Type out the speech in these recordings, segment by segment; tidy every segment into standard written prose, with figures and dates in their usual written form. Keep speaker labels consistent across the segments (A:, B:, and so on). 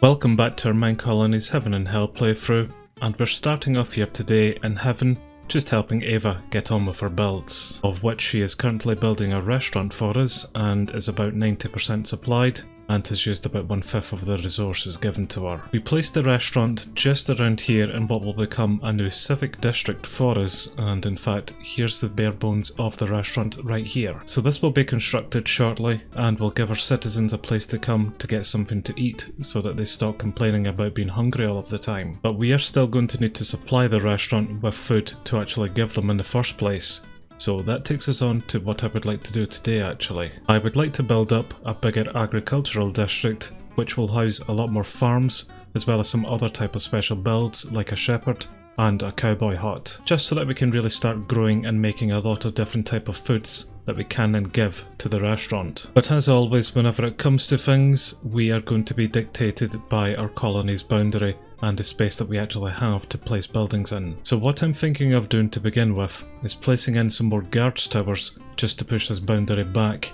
A: Welcome back to our MineColonies Heaven and Hell playthrough, and we're starting off here today in Heaven, just helping Ava get on with her builds, of which she is currently building a restaurant for us and is about 90% supplied, and has used about 1/5 of the resources given to her. We placed the restaurant just around here in what will become a new civic district for us, and in fact here's the bare bones of the restaurant right here. So this will be constructed shortly and will give our citizens a place to come to get something to eat so that they stop complaining about being hungry all of the time. But we are still going to need to supply the restaurant with food to actually give them in the first place. So that takes us on to what I would like to do today actually. I would like to build up a bigger agricultural district which will house a lot more farms as well as some other type of special builds like a shepherd and a cowboy hut, just so that we can really start growing and making a lot of different type of foods that we can and give to the restaurant. But as always, whenever it comes to things, we are going to be dictated by our colony's boundary and the space that we actually have to place buildings in. So what I'm thinking of doing to begin with is placing in some more guards towers just to push this boundary back.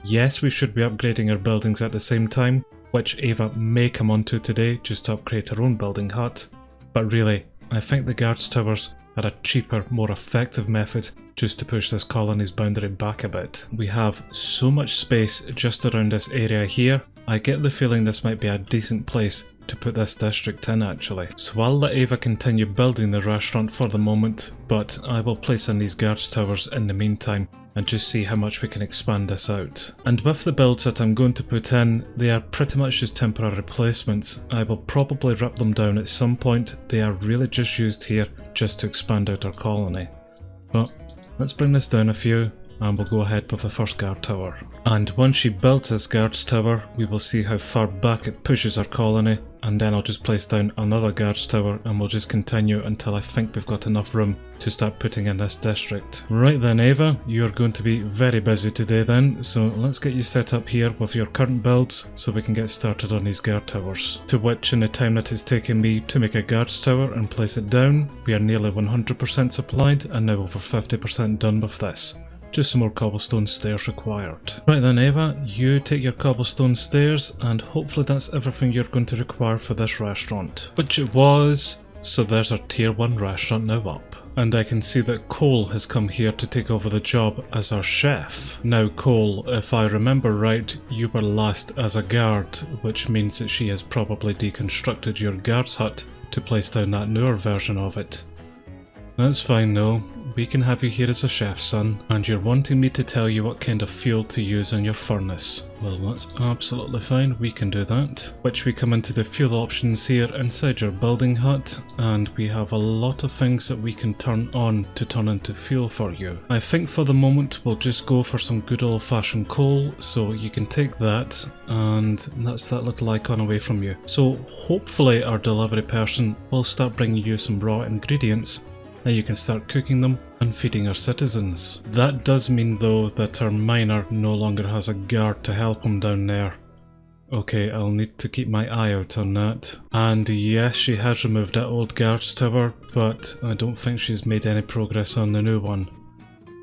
A: Yes, we should be upgrading our buildings at the same time, which Ava may come onto today just to upgrade her own building hut, but really I think the guards towers are a cheaper, more effective method just to push this colony's boundary back a bit. We have so much space just around this area here. I get the feeling this might be a decent place to put this district in actually. So I'll let Ava continue building the restaurant for the moment, but I will place in these guards towers in the meantime and just see how much we can expand this out. And with the builds that I'm going to put in, they are pretty much just temporary replacements. I will probably rip them down at some point. They are really just used here just to expand out our colony. But let's bring this down a few and we'll go ahead with the first guard tower. And once she builds this guards tower, we will see how far back it pushes our colony, and then I'll just place down another guards tower and we'll just continue until I think we've got enough room to start putting in this district. Right then Ava, you're going to be very busy today then, so let's get you set up here with your current builds so we can get started on these guard towers. To which, in the time that it's taken me to make a guards tower and place it down, we are nearly 100% supplied and now over 50% done with this. Just some more cobblestone stairs required. Right then Ava, you take your cobblestone stairs and hopefully that's everything you're going to require for this restaurant. Which it was, so there's our tier 1 restaurant now up. And I can see that Cole has come here to take over the job as our chef. Now Cole, if I remember right, you were last as a guard, which means that she has probably deconstructed your guard's hut to place down that newer version of it. That's fine though, we can have you here as a chef, son, and you're wanting me to tell you what kind of fuel to use in your furnace. Well, that's absolutely fine, we can do that. Which we come into the fuel options here inside your building hut, and we have a lot of things that we can turn on to turn into fuel for you. I think for the moment we'll just go for some good old fashioned coal, so you can take that, and that's that little icon away from you. So hopefully our delivery person will start bringing you some raw ingredients and you can start cooking them and feeding our citizens. That does mean though that our miner no longer has a guard to help him down there. Okay, I'll need to keep my eye out on that. And yes, she has removed that old guards tower, but I don't think she's made any progress on the new one.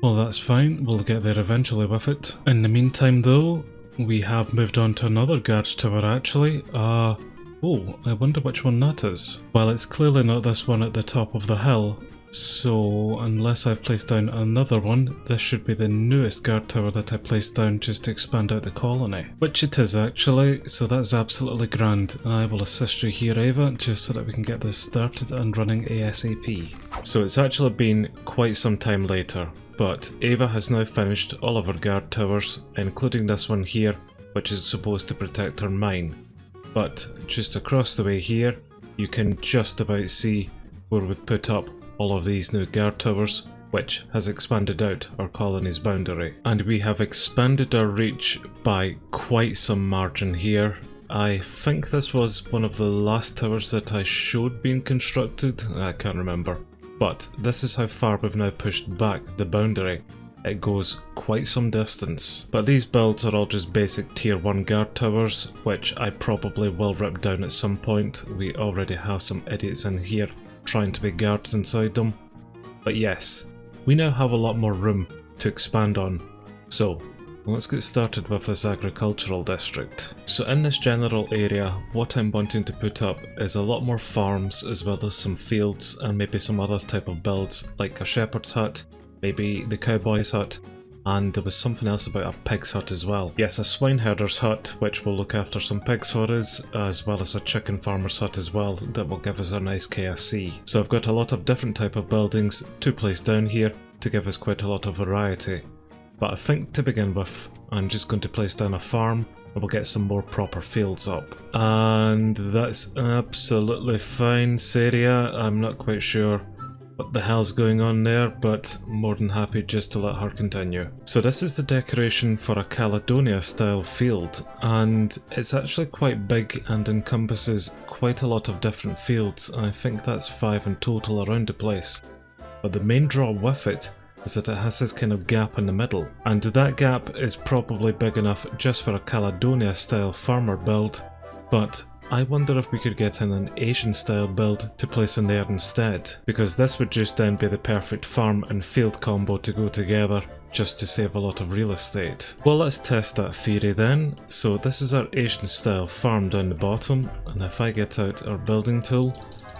A: Well, that's fine, we'll get there eventually with it. In the meantime though, we have moved on to another guards tower actually. Oh, I wonder which one that is. Well, it's clearly not this one at the top of the hill. So, unless I've placed down another one, this should be the newest guard tower that I placed down just to expand out the colony. Which it is actually, so that's absolutely grand. I will assist you here Ava, just so that we can get this started and running ASAP. So it's actually been quite some time later, but Ava has now finished all of her guard towers, including this one here, which is supposed to protect her mine. But just across the way here, you can just about see where we've put up all of these new guard towers, which has expanded out our colony's boundary. And we have expanded our reach by quite some margin here. I think this was one of the last towers that I showed being constructed, I can't remember. But this is how far we've now pushed back the boundary. It goes quite some distance. But these builds are all just basic tier 1 guard towers, which I probably will rip down at some point. We already have some idiots in here trying to be guards inside them. But yes, we now have a lot more room to expand on. So let's get started with this agricultural district. So in this general area, what I'm wanting to put up is a lot more farms as well as some fields and maybe some other type of builds like a shepherd's hut, maybe the cowboy's hut, and there was something else about a pig's hut as well. Yes, a swineherder's hut which will look after some pigs for us, as well as a chicken farmer's hut as well that will give us a nice KFC. So I've got a lot of different type of buildings to place down here to give us quite a lot of variety. But I think to begin with, I'm just going to place down a farm and we'll get some more proper fields up. And that's absolutely fine, Saria. I'm not quite sure what the hell's going on there, but more than happy just to let her continue. So this is the decoration for a Caledonia style field, and it's actually quite big and encompasses quite a lot of different fields. I think that's 5 in total around the place. But the main draw with it is that it has this kind of gap in the middle, and that gap is probably big enough just for a Caledonia style farmer build, but I wonder if we could get in an Asian style build to place in there instead, because this would just then be the perfect farm and field combo to go together, just to save a lot of real estate. Well, let's test that theory then. So this is our Asian style farm down the bottom, and if I get out our building tool,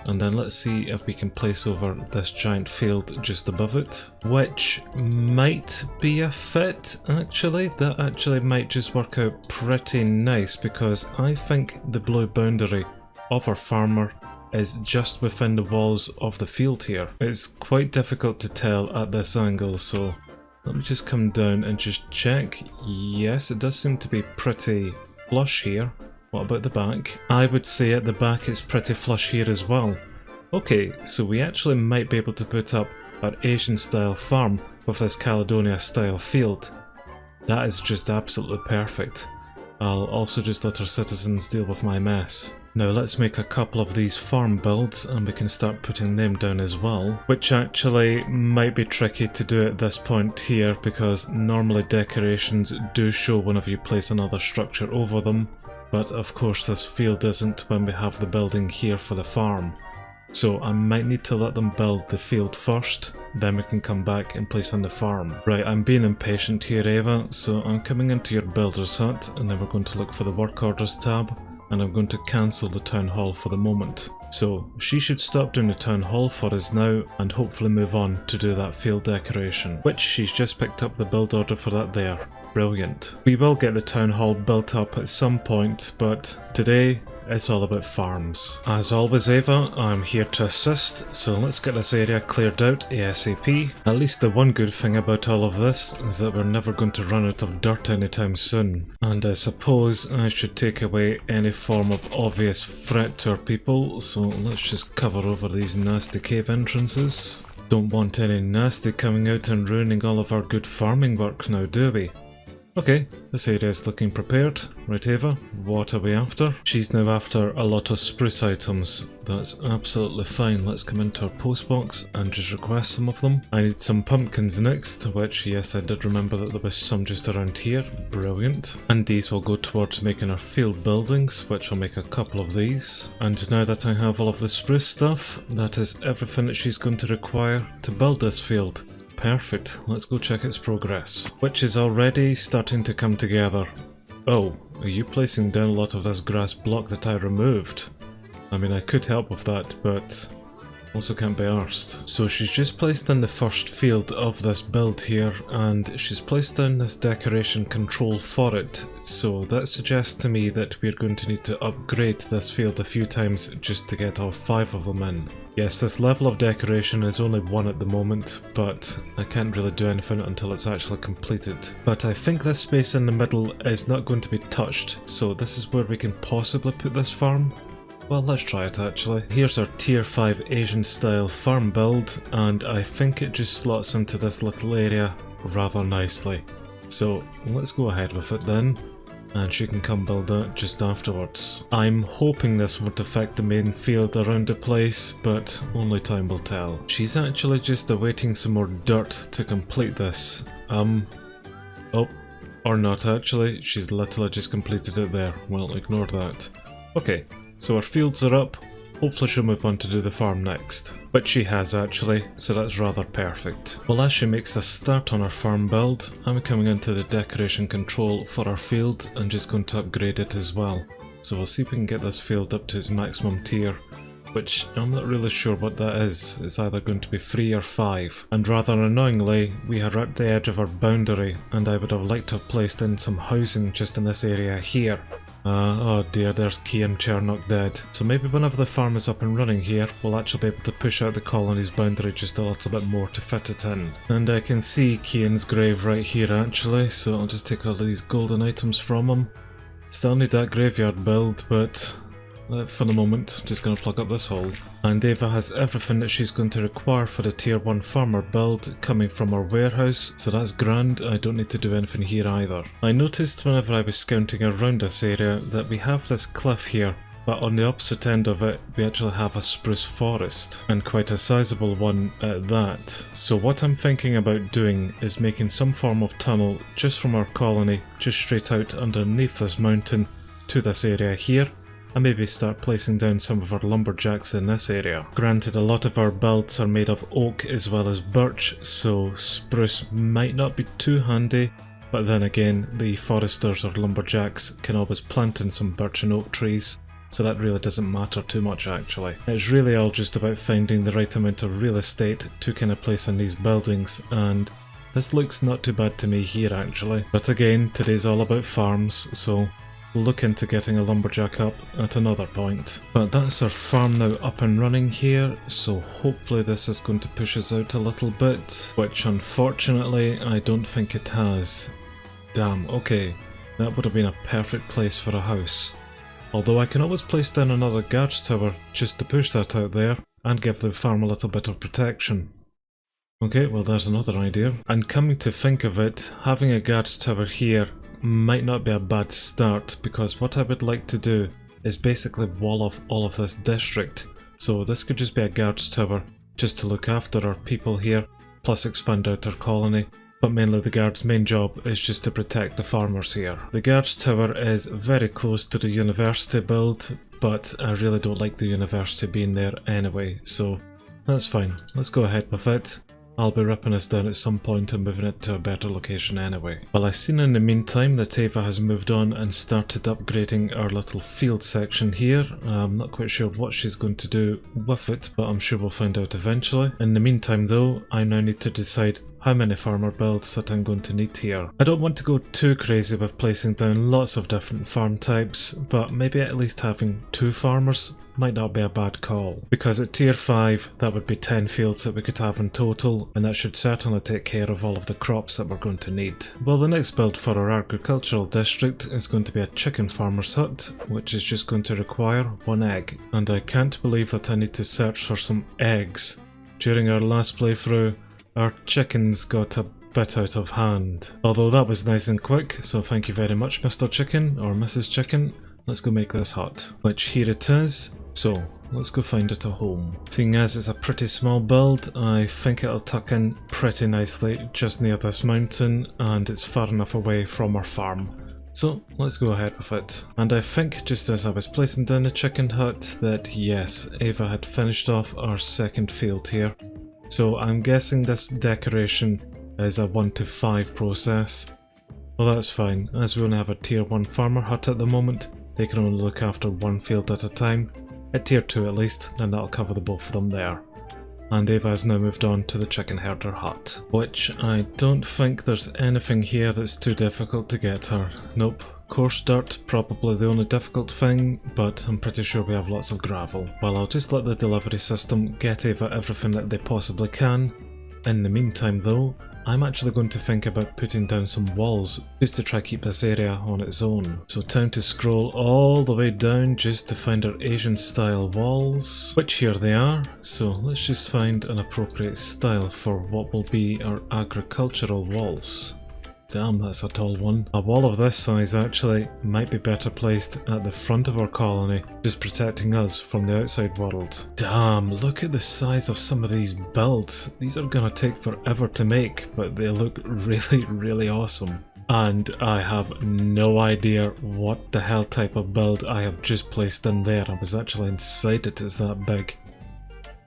A: and then let's see if we can place over this giant field just above it, which might be a fit actually. That actually might just work out pretty nice, because I think the blue boundary of our farmer is just within the walls of the field here. It's quite difficult to tell at this angle, so let me just come down and just check. Yes, it does seem to be pretty flush here. What about the back? I would say at the back it's pretty flush here as well. Okay, so we actually might be able to put up our Asian style farm with this Caledonia style field. That is just absolutely perfect. I'll also just let our citizens deal with my mess. Now let's make a couple of these farm builds and we can start putting them down as well, which actually might be tricky to do at this point here, because normally decorations do show whenever you place another structure over them. But of course this field isn't when we have the building here for the farm. So I might need to let them build the field first, then we can come back and place on the farm. Right, I'm being impatient here, Eva, so I'm coming into your builder's hut, and then we're going to look for the work orders tab, and I'm going to cancel the town hall for the moment. So she should stop doing the town hall for us now and hopefully move on to do that field decoration, which she's just picked up the build order for that there. Brilliant. We will get the town hall built up at some point, but today it's all about farms. As always, Eva, I'm here to assist, so let's get this area cleared out ASAP. At least the one good thing about all of this is that we're never going to run out of dirt anytime soon. And I suppose I should take away any form of obvious threat to our people, so let's just cover over these nasty cave entrances. Don't want any nasty coming out and ruining all of our good farming work now, do we? Okay, this area is looking prepared. Right, Eva, what are we after? She's now after a lot of spruce items. That's absolutely fine. Let's come into our postbox and just request some of them. I need some pumpkins next, which, yes, I did remember that there was some just around here. Brilliant. And these will go towards making our field buildings, which will make a couple of these. And now that I have all of the spruce stuff, that is everything that she's going to require to build this field. Perfect, let's go check its progress, which is already starting to come together. Oh, are you placing down a lot of this grass block that I removed? I mean, I could help with that, but also can't be arsed. So she's just placed in the first field of this build here, and she's placed down this decoration control for it, so that suggests to me that we're going to need to upgrade this field a few times just to get all 5 of them in. Yes, this level of decoration is only 1 at the moment, but I can't really do anything until it's actually completed. But I think this space in the middle is not going to be touched, so this is where we can possibly put this farm. Well, let's try it actually. Here's our tier 5 Asian style farm build, and I think it just slots into this little area rather nicely. So let's go ahead with it then, and she can come build that just afterwards. I'm hoping this won't affect the main field around the place, but only time will tell. She's actually just awaiting some more dirt to complete this. Oh, or not actually, she's literally just completed it there. Well, ignore that. Okay. So our fields are up, hopefully she'll move on to do the farm next. Which she has actually, so that's rather perfect. Well, as she makes a start on her farm build, I'm coming into the decoration control for our field and just going to upgrade it as well. So we'll see if we can get this field up to its maximum tier, which I'm not really sure what that is. It's either going to be 3 or 5. And rather annoyingly, we are at the edge of our boundary, and I would have liked to have placed in some housing just in this area here. Oh dear, there's Cian Chernock dead. So maybe whenever the farm is up and running here, we'll actually be able to push out the colony's boundary just a little bit more to fit it in. And I can see Cian's grave right here actually, so I'll just take all of these golden items from him. Still need that graveyard build, but for the moment, just going to plug up this hole. And Eva has everything that she's going to require for the tier 1 farmer build coming from our warehouse, so that's grand. I don't need to do anything here either. I noticed whenever I was scouting around this area that we have this cliff here, but on the opposite end of it we actually have a spruce forest, and quite a sizable one at that. So what I'm thinking about doing is making some form of tunnel just from our colony, just straight out underneath this mountain to this area here, and maybe start placing down some of our lumberjacks in this area. Granted, a lot of our builds are made of oak as well as birch, so spruce might not be too handy, but then again, the foresters or lumberjacks can always plant in some birch and oak trees, so that really doesn't matter too much actually. It's really all just about finding the right amount of real estate to kind of place in these buildings, and this looks not too bad to me here actually. But again, today's all about farms, so we'll look into getting a lumberjack up at another point. But that's our farm now up and running here, so hopefully this is going to push us out a little bit, which unfortunately I don't think it has. Damn, okay, that would have been a perfect place for a house. Although I can always place down another guards tower just to push that out there and give the farm a little bit of protection. Okay, well there's another idea. And coming to think of it, having a guards tower here might not be a bad start, because what I would like to do is basically wall off all of this district. So this could just be a guards tower just to look after our people here, plus expand out our colony. But mainly the guard's main job is just to protect the farmers here. The guards tower is very close to the university build, but I really don't like the university being there anyway, so that's fine. Let's go ahead with it. I'll be ripping this down at some point and moving it to a better location anyway. Well, I've seen in the meantime that Eva has moved on and started upgrading our little field section here. I'm not quite sure what she's going to do with it, but I'm sure we'll find out eventually. In the meantime though, I now need to decide how many farmer builds that I'm going to need here. I don't want to go too crazy with placing down lots of different farm types, but maybe at least having 2 farmers might not be a bad call, because at tier 5 that would be 10 fields that we could have in total, and that should certainly take care of all of the crops that we're going to need. Well, the next build for our agricultural district is going to be a chicken farmer's hut, which is just going to require 1 egg, and I can't believe that I need to search for some eggs. During our last playthrough, our chickens got a bit out of hand, although that was nice and quick, so thank you very much Mr. Chicken or Mrs. Chicken. Let's go make this hut, which here it is. So let's go find it a home. Seeing as it's a pretty small build, I think it'll tuck in pretty nicely just near this mountain, and it's far enough away from our farm. So let's go ahead with it. And I think just as I was placing down the chicken hut that yes, Eva had finished off our second field here. So I'm guessing this decoration is a 1 to 5 process. Well, that's fine, as we only have a tier 1 farmer hut at the moment. They can only look after 1 field at a time. At tier 2 at least, then that'll cover the both of them there. And Eva has now moved on to the chicken herder hut, which I don't think there's anything here that's too difficult to get her. Nope. Coarse dirt, probably the only difficult thing, but I'm pretty sure we have lots of gravel. Well, I'll just let the delivery system get Eva everything that they possibly can. In the meantime though, I'm actually going to think about putting down some walls just to try keep this area on its own. So time to scroll all the way down just to find our Asian style walls, which here they are. So let's just find an appropriate style for what will be our agricultural walls. Damn, that's a tall one. A wall of this size actually might be better placed at the front of our colony, just protecting us from the outside world. Damn, look at the size of some of these builds. These are gonna take forever to make, but they look really, really awesome. And I have no idea what the hell type of build I have just placed in there. I was actually inside it, it's that big.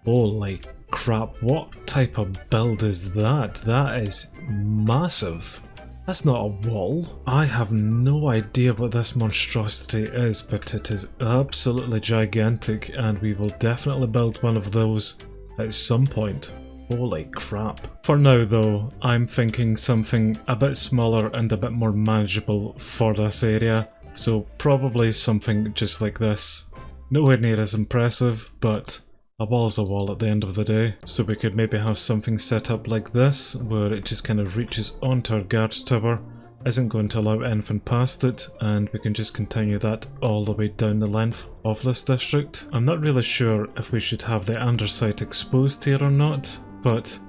A: Holy crap, what type of build is that? That is massive. That's not a wall. I have no idea what this monstrosity is, but it is absolutely gigantic, and we will definitely build one of those at some point. Holy crap. For now though, I'm thinking something a bit smaller and a bit more manageable for this area, so probably something just like this. Nowhere near as impressive, but a wall's a wall at the end of the day. So we could maybe have something set up like this, where it just kind of reaches onto our guards tower, isn't going to allow anything past it, and we can just continue that all the way down the length of this district. I'm not really sure if we should have the andesite exposed here or not, but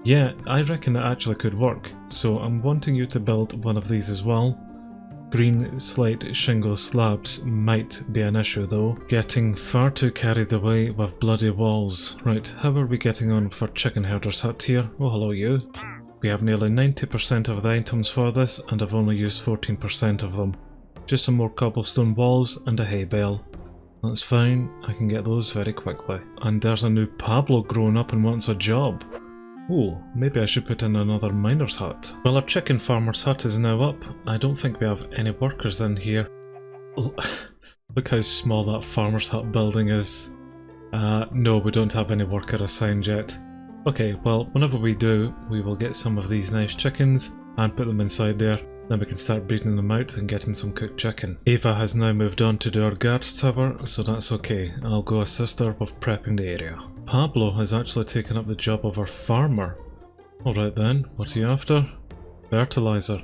A: yeah, I reckon it actually could work. So I'm wanting you to build one of these as well. Green slate shingle slabs might be an issue though. Getting far too carried away with bloody walls. Right, how are we getting on for chicken herder's hut here? Oh hello you. We have nearly 90% of the items for this, and I've only used 14% of them. Just some more cobblestone walls and a hay bale. That's fine, I can get those very quickly. And there's a new Pablo growing up and wants a job. Oh, maybe I should put in another miner's hut. Well, our chicken farmer's hut is now up. I don't think we have any workers in here. Look how small that farmer's hut building is. No, we don't have any worker assigned yet. Okay, well, whenever we do, we will get some of these nice chickens and put them inside there. Then we can start breeding them out and getting some cooked chicken. Eva has now moved on to do our guards tower, so that's okay. I'll go assist her with prepping the area. Pablo has actually taken up the job of our farmer. Alright then, what are you after? Fertilizer.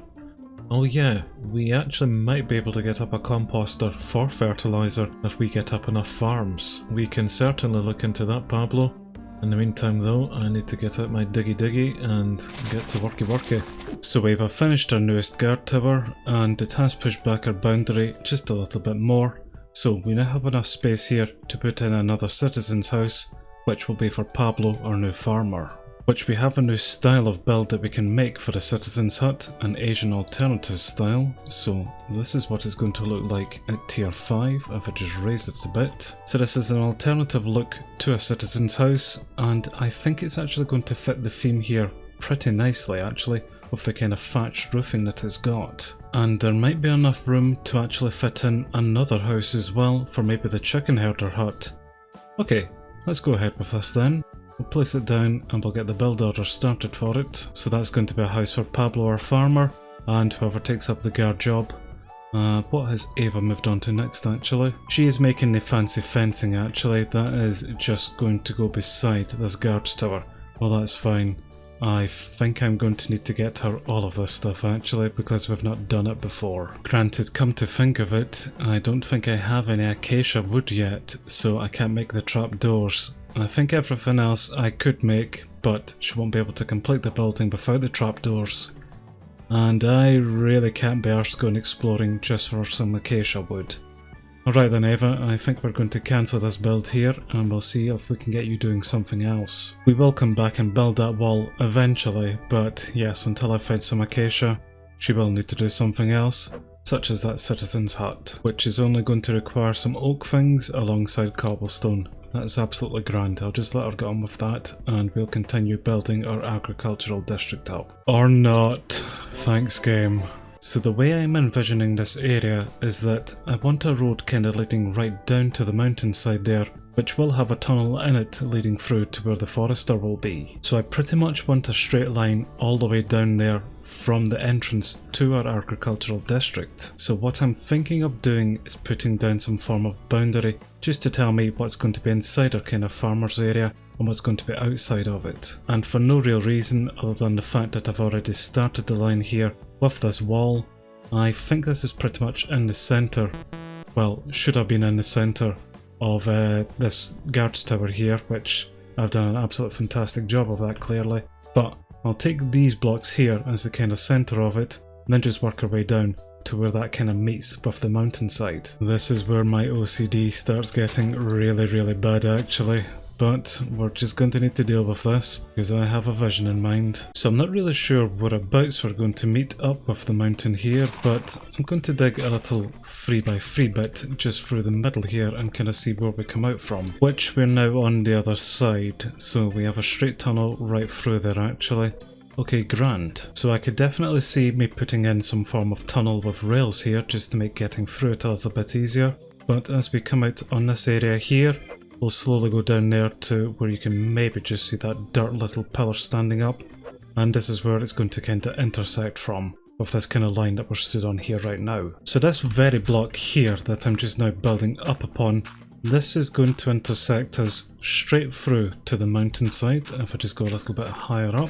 A: Oh yeah, we actually might be able to get up a composter for fertilizer if we get up enough farms. We can certainly look into that, Pablo. In the meantime though, I need to get out my diggy and get to worky. So we've finished our newest guard tower, and it has pushed back our boundary just a little bit more. So we now have enough space here to put in another citizen's house, which will be for Pablo, our new farmer. Which we have a new style of build that we can make for the citizen's hut, an Asian alternative style. So this is what it's going to look like at tier 5 if I just raise it a bit. So this is an alternative look to a citizen's house, and I think it's actually going to fit the theme here pretty nicely actually, with the kind of thatched roofing that it's got. And there might be enough room to actually fit in another house as well for maybe the chicken herder hut. Okay, let's go ahead with this then. We'll place it down and we'll get the build order started for it. So that's going to be a house for Pablo, our farmer, and whoever takes up the guard job. What has Eva moved on to next actually? She is making the fancy fencing actually. That is just going to go beside this guard's tower. Well, that's fine. I think I'm going to need to get her all of this stuff actually, because we've not done it before. Granted, come to think of it, I don't think I have any acacia wood yet, so I can't make the trapdoors. I think everything else I could make, but she won't be able to complete the building without the trapdoors. And I really can't be arsed going exploring just for some acacia wood. Alright then Eva, I think we're going to cancel this build here, and we'll see if we can get you doing something else. We will come back and build that wall eventually, but yes, until I find some acacia, she will need to do something else, such as that citizen's hut, which is only going to require some oak things alongside cobblestone. That's absolutely grand. I'll just let her get on with that, and we'll continue building our agricultural district up. Or not. Thanks game. So the way I'm envisioning this area is that I want a road kind of leading right down to the mountainside there, which will have a tunnel in it leading through to where the forester will be. So I pretty much want a straight line all the way down there from the entrance to our agricultural district. So what I'm thinking of doing is putting down some form of boundary just to tell me what's going to be inside our kind of farmer's area and what's going to be outside of it. And for no real reason other than the fact that I've already started the line here with this wall. I think this is pretty much in the centre, well, should have been in the centre of this guards tower here, which I've done an absolute fantastic job of that clearly. But I'll take these blocks here as the kind of centre of it, and then just work our way down to where that kind of meets with the mountainside. This is where my OCD starts getting really bad actually. but we're just going to need to deal with this because I have a vision in mind. So I'm not really sure whereabouts we're going to meet up with the mountain here, but I'm going to dig a little 3x3 bit just through the middle here and kind of see where we come out from, which we're now on the other side. So we have a straight tunnel right through there actually. Okay, grand. So I could definitely see me putting in some form of tunnel with rails here just to make getting through it a little bit easier. But as we come out on this area here, we'll slowly go down there to where you can maybe just see that dirt little pillar standing up. And this is where it's going to kind of intersect from, with this kind of line that we're stood on here right now. So this very block here that I'm just now building up upon, this is going to intersect us straight through to the mountainside. If I just go a little bit higher up.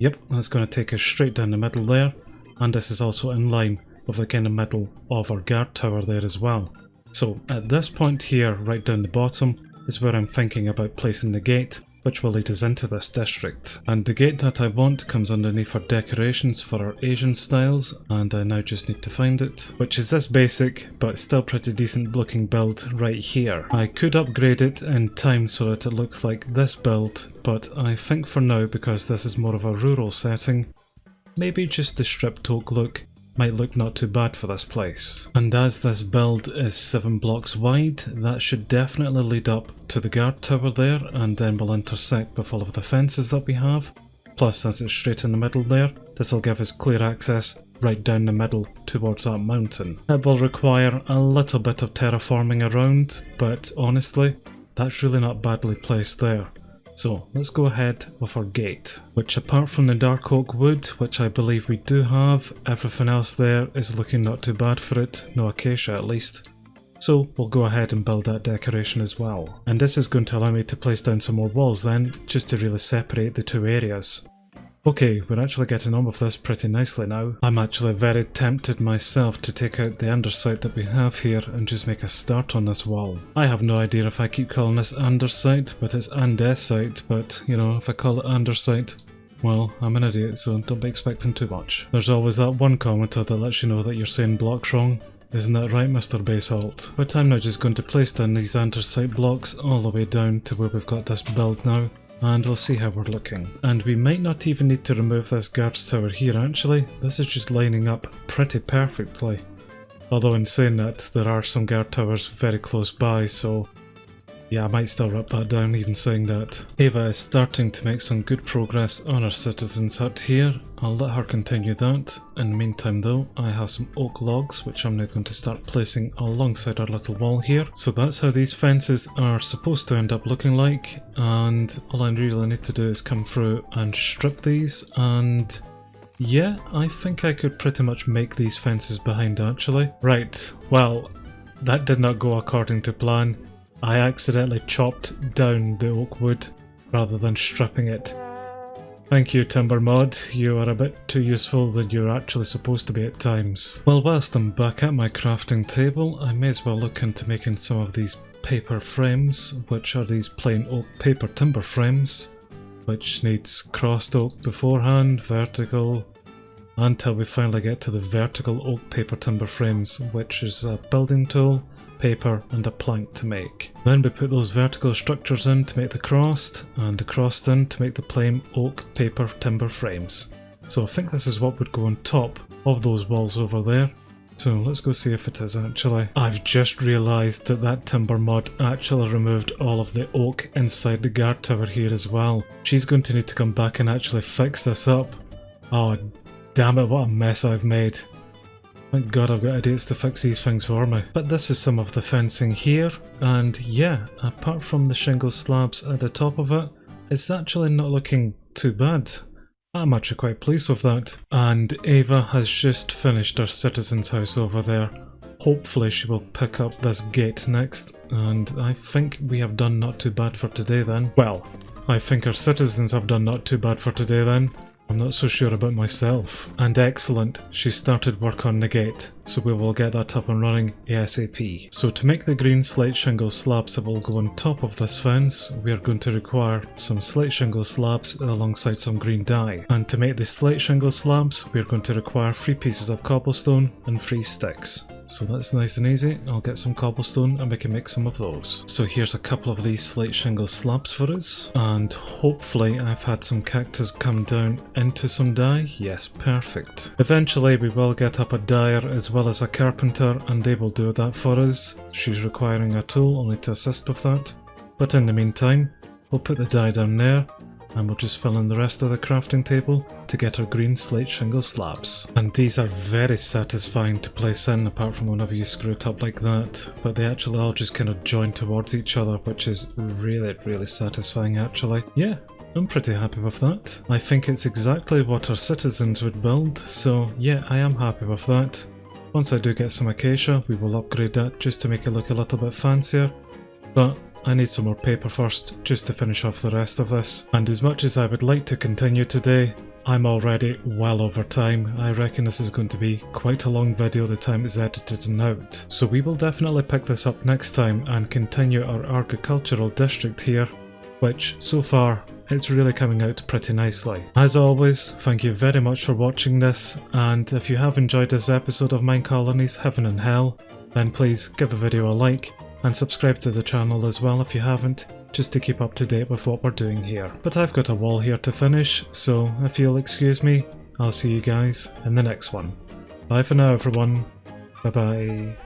A: Yep, that's going to take us straight down the middle there, and this is also in line with the kind of middle of our guard tower there as well. So at this point here, right down the bottom, is where I'm thinking about placing the gate, which will lead us into this district. And the gate that I want comes underneath our decorations for our Asian styles, and I now just need to find it, which is this basic but still pretty decent looking build right here. I could upgrade it in time so that it looks like this build, but I think for now, because this is more of a rural setting, maybe just the stripped oak look might look not too bad for this place. And as this build is 7 blocks wide, that should definitely lead up to the guard tower there, and then we'll intersect with all of the fences that we have. Plus, as it's straight in the middle there, this will give us clear access right down the middle towards that mountain. It will require a little bit of terraforming around, but honestly, that's really not badly placed there. So let's go ahead with our gate, which apart from the dark oak wood, which I believe we do have, everything else there is looking not too bad for it, no acacia at least. So we'll go ahead and build that decoration as well. And this is going to allow me to place down some more walls then, just to really separate the two areas. Okay, we're actually getting on with this pretty nicely now. I'm actually very tempted myself to take out the undersight that we have here and just make a start on this wall. I have no idea if I keep calling this undersight, but it's andesite, but you know, if I call it undersight, well, I'm an idiot, so don't be expecting too much. There's always that one commenter that lets you know that you're saying blocks wrong. Isn't that right, Mr. Basalt? But I'm now just going to place down these andesite blocks all the way down to where we've got this build now. And we'll see how we're looking. And we might not even need to remove this guards tower here actually. This is just lining up pretty perfectly. Although in saying that, there are some guard towers very close by, so yeah, I might still rip that down even saying that. Ava is starting to make some good progress on our citizens hut here. I'll let her continue that. In the meantime though, I have some oak logs which I'm now going to start placing alongside our little wall here. So that's how these fences are supposed to end up looking like, and all I really need to do is come through and strip these, and yeah, I think I could pretty much make these fences behind actually. Right, well, that did not go according to plan. I accidentally chopped down the oak wood rather than stripping it. Thank you, Timber Mod, you are a bit too useful than you're actually supposed to be at times. Well, whilst I'm back at my crafting table, I may as well look into making some of these paper frames, which are these plain oak paper timber frames, which needs crossed oak beforehand, vertical, until we finally get to the vertical oak paper timber frames, which is a building tool, paper and a plank to make. Then we put those vertical structures in to make the crossed, and the crossed in to make the plain oak paper timber frames. So I think this is what would go on top of those walls over there. So let's go see if it is actually. I've just realised that that Timber Mod actually removed all of the oak inside the guard tower here as well. She's going to need to come back and actually fix this up. Oh damn it, what a mess I've made. Thank God I've got idiots to fix these things for me. But this is some of the fencing here, and yeah, apart from the shingle slabs at the top of it, it's actually not looking too bad. I'm actually quite pleased with that. And Ava has just finished our citizen's house over there. Hopefully she will pick up this gate next, and I think we have done not too bad for today then. Well, I think our citizens have done not too bad for today then. I'm not so sure about myself. And excellent, she started work on the gate, so we will get that up and running ASAP. So to make the green slate shingle slabs that will go on top of this fence, we are going to require some slate shingle slabs alongside some green dye. And to make the slate shingle slabs, we are going to require 3 pieces of cobblestone and 3 sticks. So that's nice and easy. I'll get some cobblestone and we can make some of those. So here's a couple of these slate shingle slabs for us, and hopefully I've had some cactus come down into some dye. Yes, perfect. Eventually we will get up a dyer as well as a carpenter, and they will do that for us. She's requiring a tool only to assist with that. But in the meantime, we'll put the dye down there, and we'll just fill in the rest of the crafting table to get our green slate shingle slabs. And these are very satisfying to place in, apart from whenever you screw it up like that. But they actually all just kind of join towards each other, which is really satisfying actually. Yeah, I'm pretty happy with that. I think it's exactly what our citizens would build, so yeah, I am happy with that. Once I do get some acacia, we will upgrade that just to make it look a little bit fancier. But I need some more paper first, just to finish off the rest of this. And as much as I would like to continue today, I'm already well over time. I reckon this is going to be quite a long video the time it's edited and out. So we will definitely pick this up next time and continue our agricultural district here, which so far it's really coming out pretty nicely. As always, thank you very much for watching this, and if you have enjoyed this episode of MineColonies Heaven and Hell, then please give the video a like and subscribe to the channel as well if you haven't, just to keep up to date with what we're doing here. But I've got a wall here to finish, so if you'll excuse me, I'll see you guys in the next one. Bye for now everyone, bye bye.